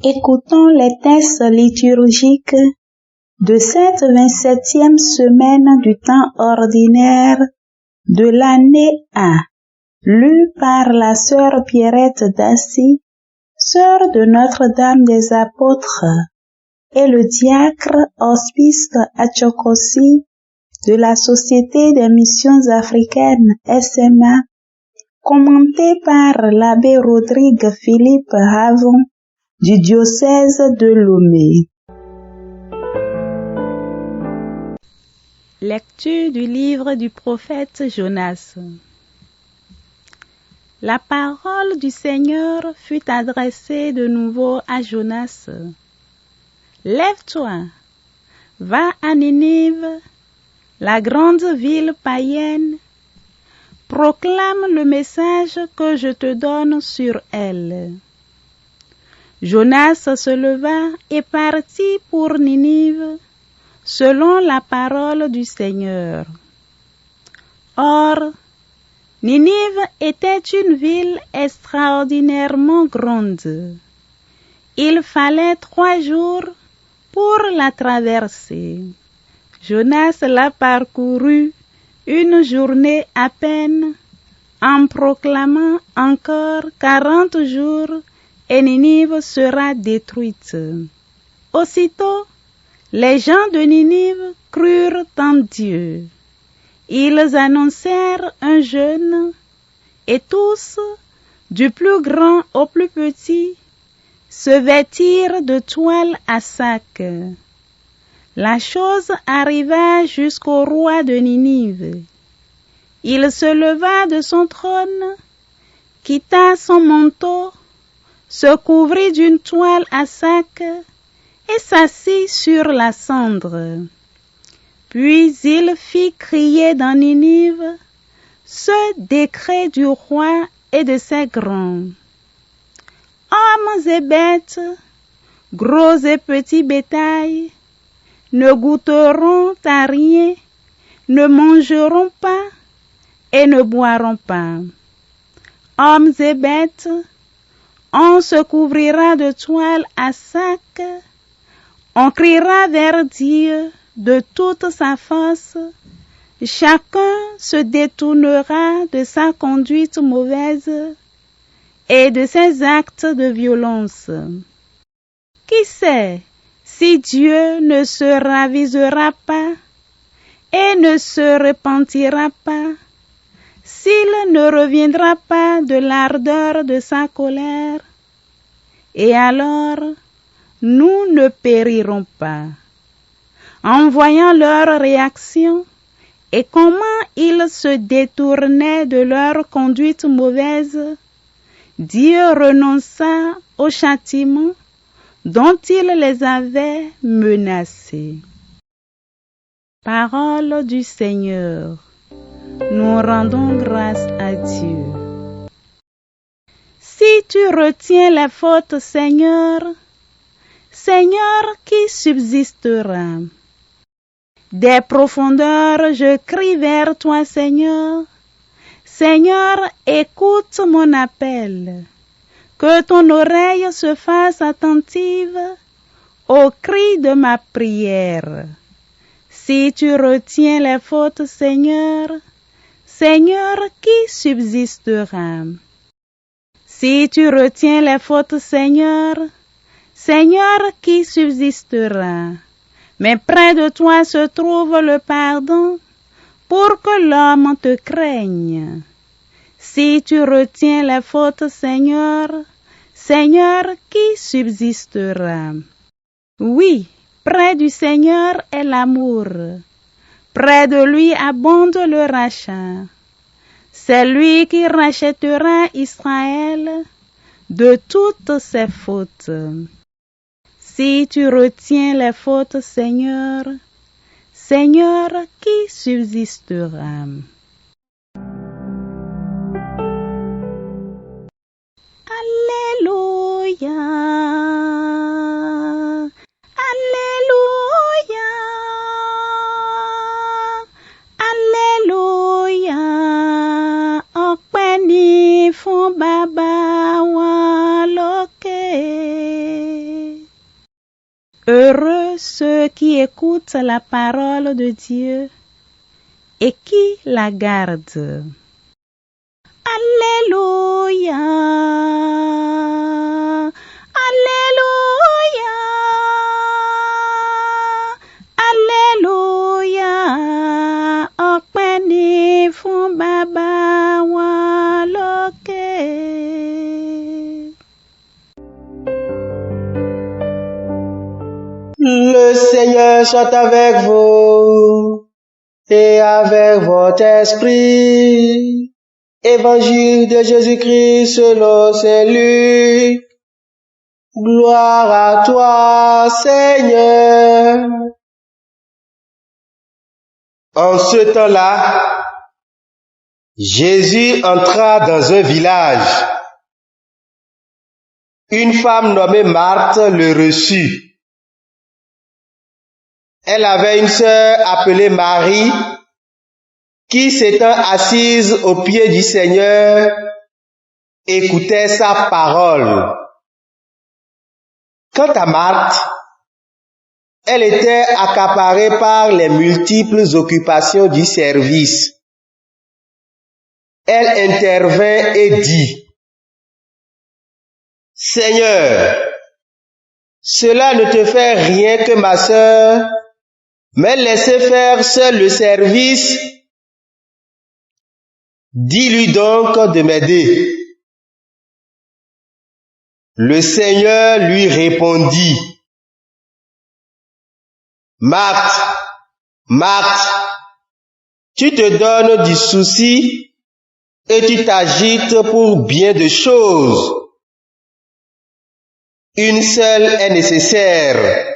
Écoutons les textes liturgiques de cette 27e semaine du temps ordinaire de l'année A, lus par la sœur Pierrette Dassy, sœur de Notre-Dame des Apôtres, et le diacre Hospice Atchokosi de la Société des Missions Africaines SMA, commenté par l'abbé Rodrigue Philippe Havon du diocèse de Lomé. Lecture du livre du prophète Jonas. La parole du Seigneur fut adressée de nouveau à Jonas. Lève-toi, va à Ninive, la grande ville païenne, proclame le message que je te donne sur elle. Jonas se leva et partit pour Ninive, selon la parole du Seigneur. Or, Ninive était une ville extraordinairement grande. Il fallait 3 jours pour la traverser. Jonas l'a parcouru une journée à peine, en proclamant encore 40 jours, et Ninive sera détruite. Aussitôt, les gens de Ninive crurent en Dieu. Ils annoncèrent un jeûne, et tous, du plus grand au plus petit, se vêtirent de toile à sac. La chose arriva jusqu'au roi de Ninive. Il se leva de son trône, quitta son manteau, se couvrit d'une toile à sac et s'assit sur la cendre. Puis il fit crier dans Ninive ce décret du roi et de ses grands. Hommes et bêtes, gros et petits bétail, ne goûteront à rien, ne mangeront pas et ne boiront pas. Hommes et bêtes, on se couvrira de toile à sac, on criera vers Dieu de toute sa force, chacun se détournera de sa conduite mauvaise et de ses actes de violence. Qui sait si Dieu ne se ravisera pas et ne se repentira pas, s'il ne reviendra pas de l'ardeur de sa colère, et alors nous ne périrons pas. En voyant leur réaction et comment ils se détournaient de leur conduite mauvaise, Dieu renonça au châtiment dont il les avait menacés. Parole du Seigneur. Nous rendons grâce à Dieu. Si tu retiens les fautes, Seigneur, Seigneur, qui subsistera? Des profondeurs, je crie vers toi, Seigneur. Seigneur, écoute mon appel. Que ton oreille se fasse attentive au cri de ma prière. Si tu retiens les fautes, Seigneur, Seigneur, qui subsistera? Si tu retiens les fautes, Seigneur, Seigneur, qui subsistera? Mais près de toi se trouve le pardon, pour que l'homme te craigne. Si tu retiens les fautes, Seigneur, Seigneur, qui subsistera? Oui, près du Seigneur est l'amour. Près de lui abonde le rachat. C'est lui qui rachètera Israël de toutes ses fautes. Si tu retiens les fautes, Seigneur, Seigneur, qui subsistera? Alléluia, Alléluia, Alléluia, ọpẹ́ ni fún Baba wa lókè. Heureux ceux qui écoutent la parole de Dieu et qui la gardent. Alléluia, Alléluia, Alléluia, ọpẹ́ ni fún Baba wa lókè. Le Seigneur soit avec vous et avec votre esprit. Évangile de Jésus-Christ selon saint Luc. Gloire à toi, Seigneur. En ce temps-là, Jésus entra dans un village. Une femme nommée Marthe le reçut. Elle avait une sœur appelée Marie, qui s'étant assise aux pieds du Seigneur, écoutait sa parole. Quant à Marthe, elle était accaparée par les multiples occupations du service. Elle intervint et dit: « Seigneur, cela ne te fait rien que ma sœur m'ait laissé faire seul le service. Dis-lui donc de m'aider. » Le Seigneur lui répondit: « Marthe, Marthe, tu te donnes du souci et tu t'agites pour bien de choses. Une seule est nécessaire.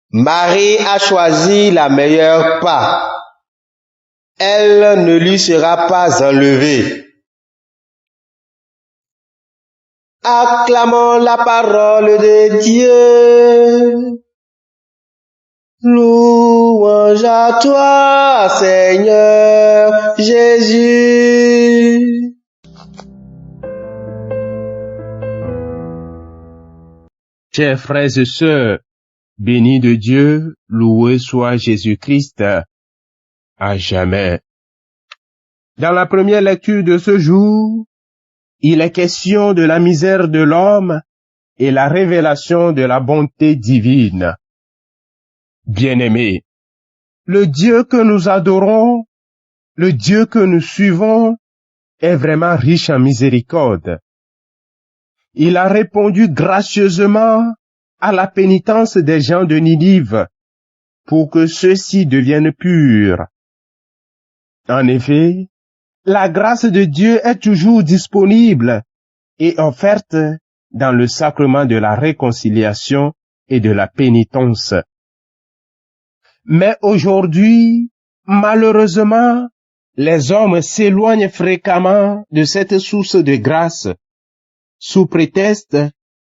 Marie a choisi la meilleure part. Elle ne lui sera pas enlevée. » Acclamons la parole de Dieu. Louange à toi, Seigneur Jésus. Chers frères et sœurs, bénis de Dieu, loué soit Jésus-Christ à jamais. Dans la première lecture de ce jour, il est question de la misère de l'homme et la révélation de la bonté divine. Bien-aimés, le Dieu que nous adorons, le Dieu que nous suivons, est vraiment riche en miséricorde. Il a répondu gracieusement à la pénitence des gens de Ninive pour que ceux-ci deviennent purs. En effet, la grâce de Dieu est toujours disponible et offerte dans le sacrement de la réconciliation et de la pénitence. Mais aujourd'hui, malheureusement, les hommes s'éloignent fréquemment de cette source de grâce, sous prétexte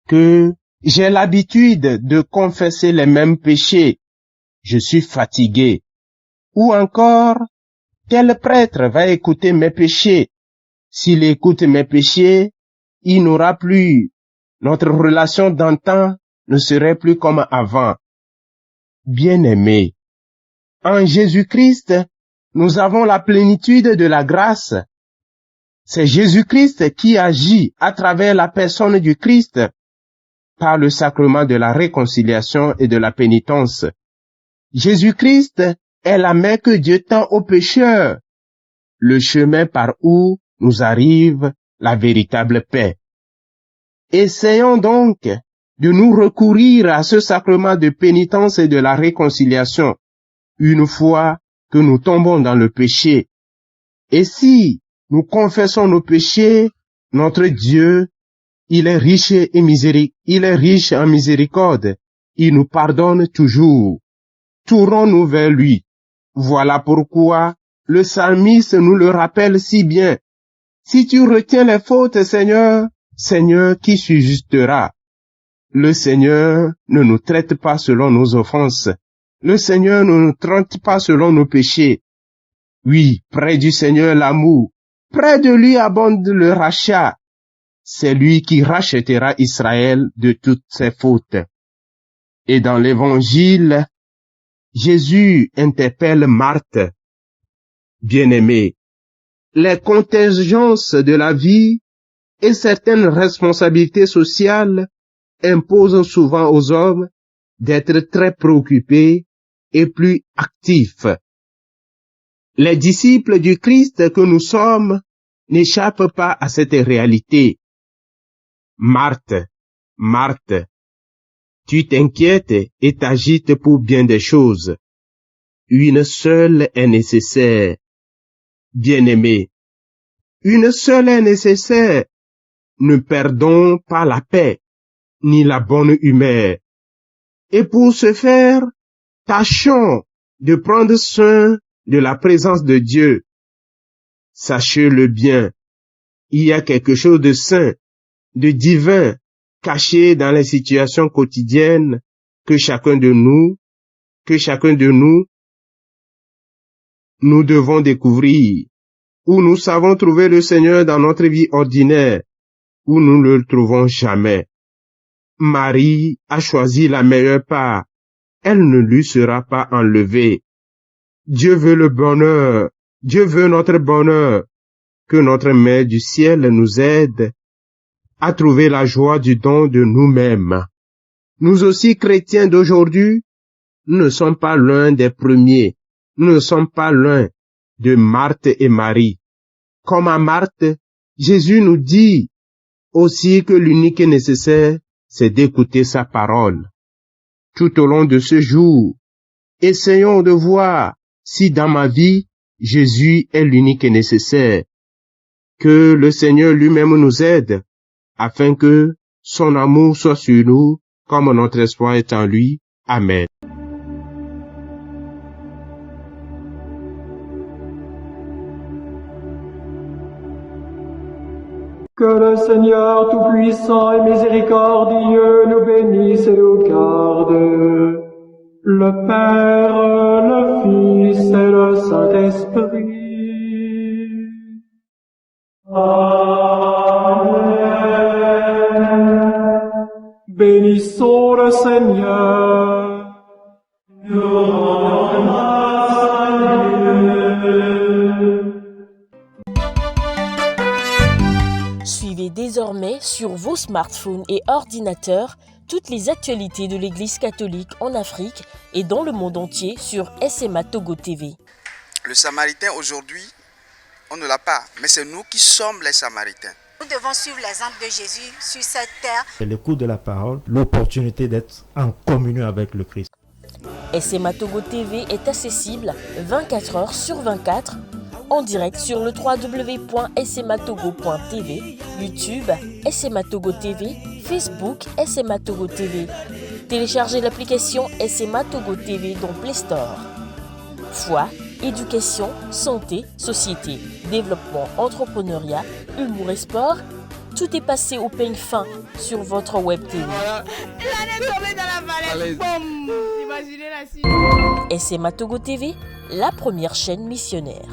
que j'ai l'habitude de confesser les mêmes péchés, je suis fatigué, ou encore, tel prêtre va écouter mes péchés. S'il écoute mes péchés, il n'aura plus, notre relation d'antan ne serait plus comme avant. Bien-aimés, en Jésus-Christ, nous avons la plénitude de la grâce. C'est Jésus-Christ qui agit à travers la personne du Christ par le sacrement de la réconciliation et de la pénitence. Jésus-Christ est la main que Dieu tend aux pécheurs, le chemin par où nous arrive la véritable paix. Essayons donc de nous recourir à ce sacrement de pénitence et de la réconciliation, une fois que nous tombons dans le péché. Et si nous confessons nos péchés, notre Dieu Il est riche en miséricorde. Il nous pardonne toujours. Tournons-nous vers lui. Voilà pourquoi le psalmiste nous le rappelle si bien. Si tu retiens les fautes, Seigneur, Seigneur, qui subsistera? Le Seigneur ne nous traite pas selon nos offenses. Le Seigneur ne nous traite pas selon nos péchés. Oui, près du Seigneur l'amour. Près de lui abonde le rachat. C'est lui qui rachètera Israël de toutes ses fautes. Et dans l'évangile, Jésus interpelle Marthe. Bien-aimée, les contingences de la vie et certaines responsabilités sociales imposent souvent aux hommes d'être très préoccupés et plus actifs. Les disciples du Christ que nous sommes n'échappent pas à cette réalité. Marthe, Marthe, tu t'inquiètes et t'agites pour bien des choses. Une seule est nécessaire. Bien-aimé, une seule est nécessaire. Ne perdons pas la paix, ni la bonne humeur. Et pour ce faire, tâchons de prendre soin de la présence de Dieu. Sachez-le bien, il y a quelque chose de saint, de divin, caché dans les situations quotidiennes que chacun de nous, nous devons découvrir, où nous savons trouver le Seigneur dans notre vie ordinaire, où nous ne le trouvons jamais. Marie a choisi la meilleure part, elle ne lui sera pas enlevée. Dieu veut le bonheur, Dieu veut notre bonheur, que notre Mère du ciel nous aide à trouver la joie du don de nous-mêmes. Nous aussi, chrétiens d'aujourd'hui, nous ne sommes pas l'un des premiers, nous ne sommes pas l'un de Marthe et Marie. Comme à Marthe, Jésus nous dit aussi que l'unique nécessaire, c'est d'écouter sa parole. Tout au long de ce jour, essayons de voir si dans ma vie, Jésus est l'unique nécessaire. Que le Seigneur lui-même nous aide, afin que son amour soit sur nous, comme notre espoir est en lui. Amen. Que le Seigneur Tout-Puissant et Miséricordieux nous bénisse et nous garde, le Père, le Fils et le Saint-Esprit. Amen. Bénissons le Seigneur. Nous rendons grâce à Dieu. Suivez désormais sur vos smartphones et ordinateurs toutes les actualités de l'Église catholique en Afrique et dans le monde entier sur SMA Togo TV. Le Samaritain aujourd'hui, on ne l'a pas, mais c'est nous qui sommes les Samaritains. Nous devons suivre l'exemple de Jésus sur cette terre. L'écoute de la parole, l'opportunité d'être en communion avec le Christ. SMA Togo TV est accessible 24 heures sur 24 en direct sur le www.smatogo.tv, YouTube SMA Togo TV, Facebook SMA Togo TV. Téléchargez l'application SMA Togo TV dans Play Store. Foi, éducation, santé, société, développement, entrepreneuriat, humour et sport, tout est passé au peigne fin sur votre web TV. SMA Togo TV, la première chaîne missionnaire.